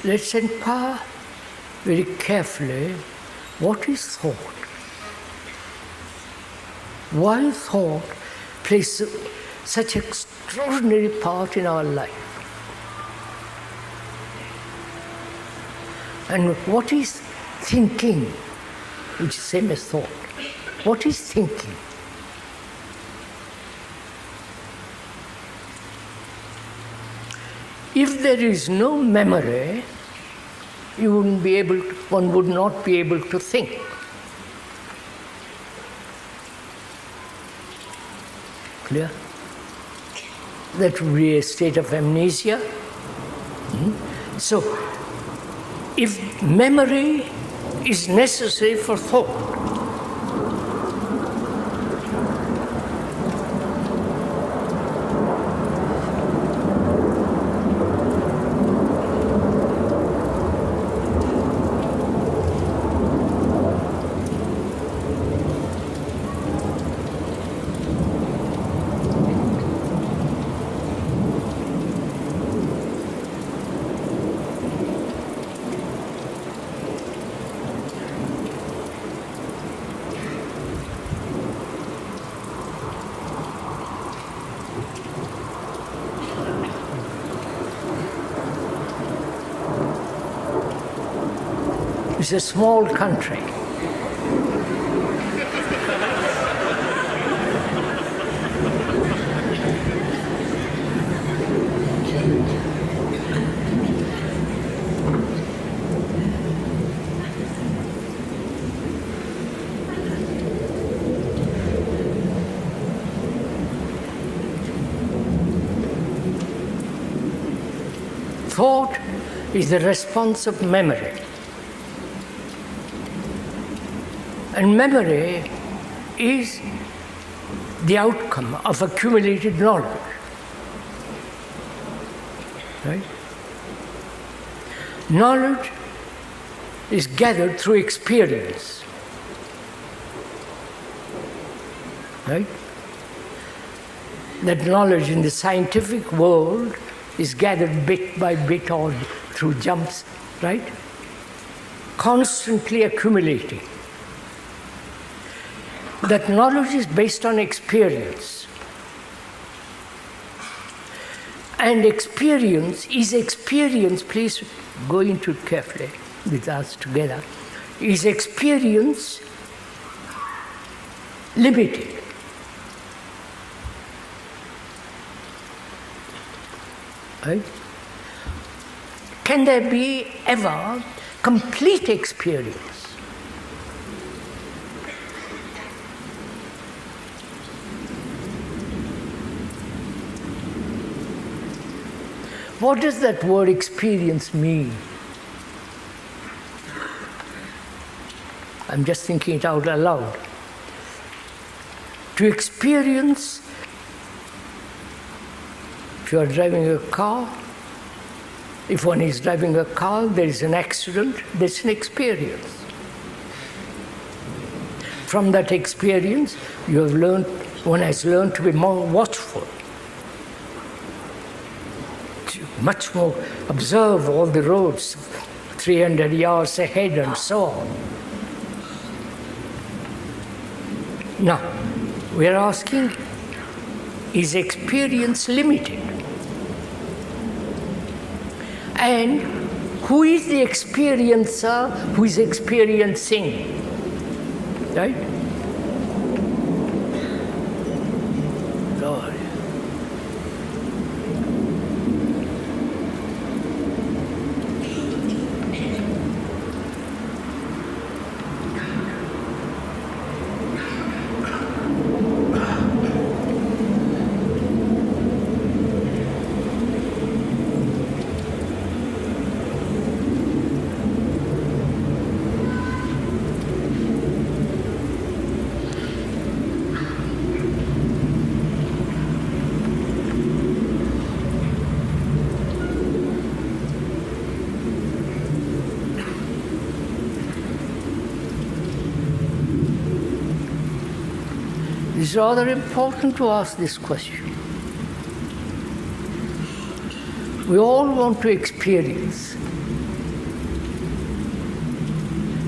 let's inquire very carefully, what is thought? Why thought plays such an extraordinary part in our life? And what is thinking, which is same as thought? What is thinking? If there is no memory, one would not be able to think. Clear? That would be a state of amnesia. So, if memory is necessary for thought, it's a small country. Thought is the response of memory. And memory is the outcome of accumulated knowledge. Right? Knowledge is gathered through experience. Right? That knowledge in the scientific world is gathered bit by bit or through jumps, right? Constantly accumulating. That knowledge is based on experience. And experience, please go into it carefully with us together, is experience limited? Right? Can there be ever complete experience? What does that word experience mean? I'm just thinking it out aloud. To experience, if you are driving a car, if one is driving a car, there is an accident, there's an experience. From that experience, one has learned to be more watchful. Much more observe all the roads 300 yards ahead and so on. Now, we are asking, is experience limited? And who is the experiencer who is experiencing? Right? God. It's rather important to ask this question. We all want to experience.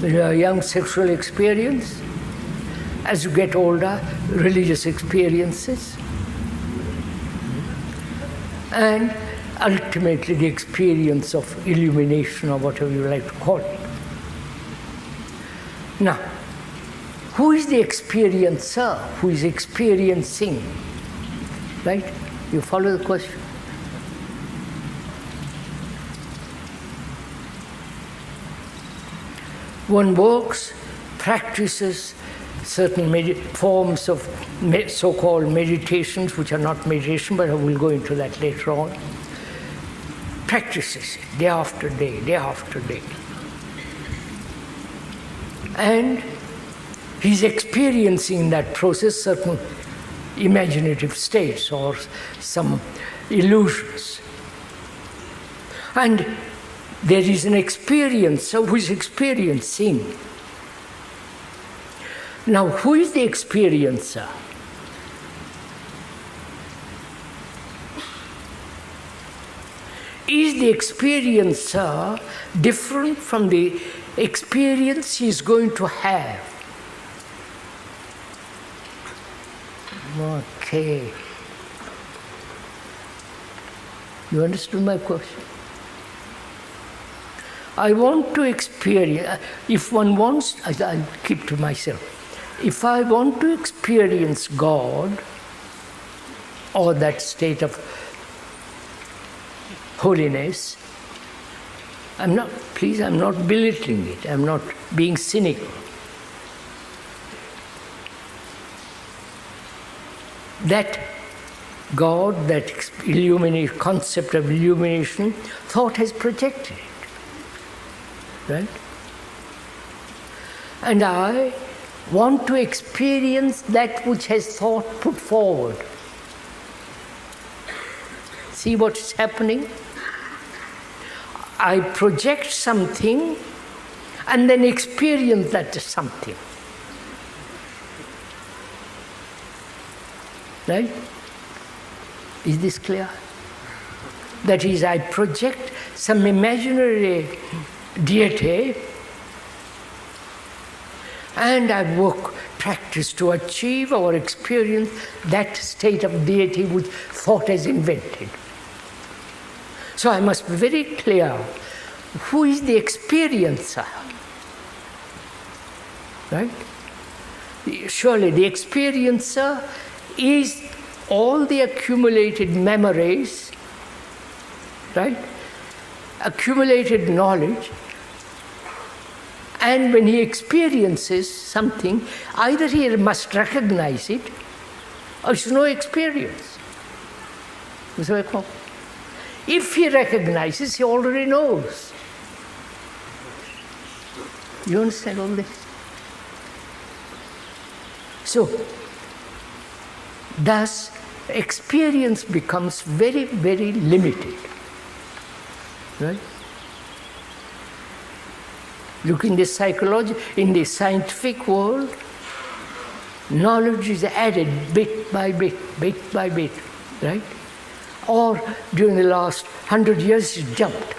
When you are young, sexual experience. As you get older, religious experiences. And ultimately the experience of illumination, or whatever you like to call it. Now, who is the experiencer? Who is experiencing? Right? You follow the question? One works, practices certain forms of so-called meditations, which are not meditation, but I will go into that later on. Practices it day after day, day after day. And he's experiencing in that process certain imaginative states or some illusions. And there is an experiencer who is experiencing. Now, who is the experiencer? Is the experiencer different from the experience he is going to have? Okay. You understood my question? I want to experience, if one wants, I'll keep to myself. If I want to experience God, or that state of holiness, I'm not belittling it, I'm not being cynical. That God, that concept of illumination, thought has projected it, right? And I want to experience that which has thought put forward. See what is happening? I project something and then experience that something. Right? Is this clear? That is, I project some imaginary deity and I practice to achieve or experience that state of deity which thought has invented. So I must be very clear, who is the experiencer? Right? Surely the experiencer is all the accumulated memories, right? Accumulated knowledge. And when he experiences something, either he must recognize it or it's no experience. If he recognizes, he already knows. You understand all this? So, thus, experience becomes very, very limited. Right? Look in the in the scientific world, knowledge is added bit by bit, right? Or during the last 100 years, it's jumped.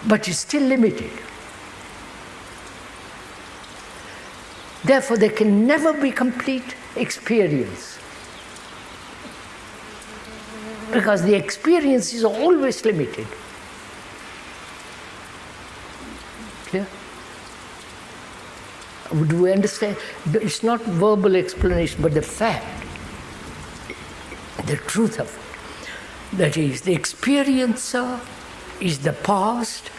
But it's still limited. Therefore, there can never be complete experience. Because the experience is always limited. Clear? Do we understand? It's not verbal explanation, but the fact, the truth of it. That is, the experiencer is the past,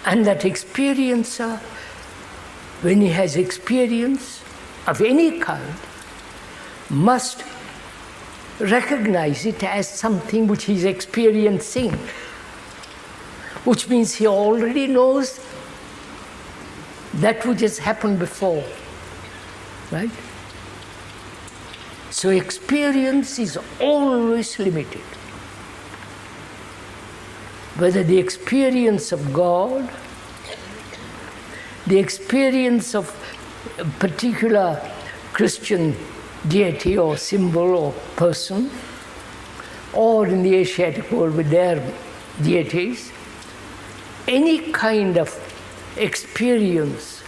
and that experiencer, when he has experience of any kind, must recognize it as something which he is experiencing, which means he already knows that which has happened before, right? So experience is always limited. Whether the experience of God, the experience of a particular Christian deity or symbol or person, or in the Asiatic world with their deities, any kind of experience,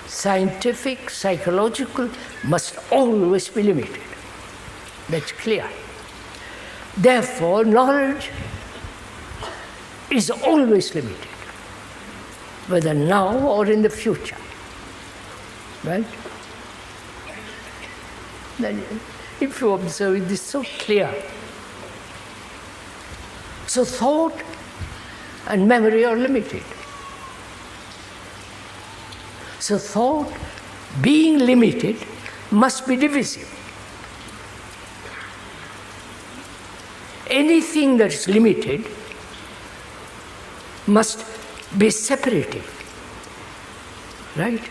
scientific, psychological, must always be limited. That's clear. Therefore, knowledge is always limited, whether now or in the future. Right? Then, if you observe it, is so clear. So thought and memory are limited. So thought, being limited, must be divisive. Anything that is limited must be separated. Right?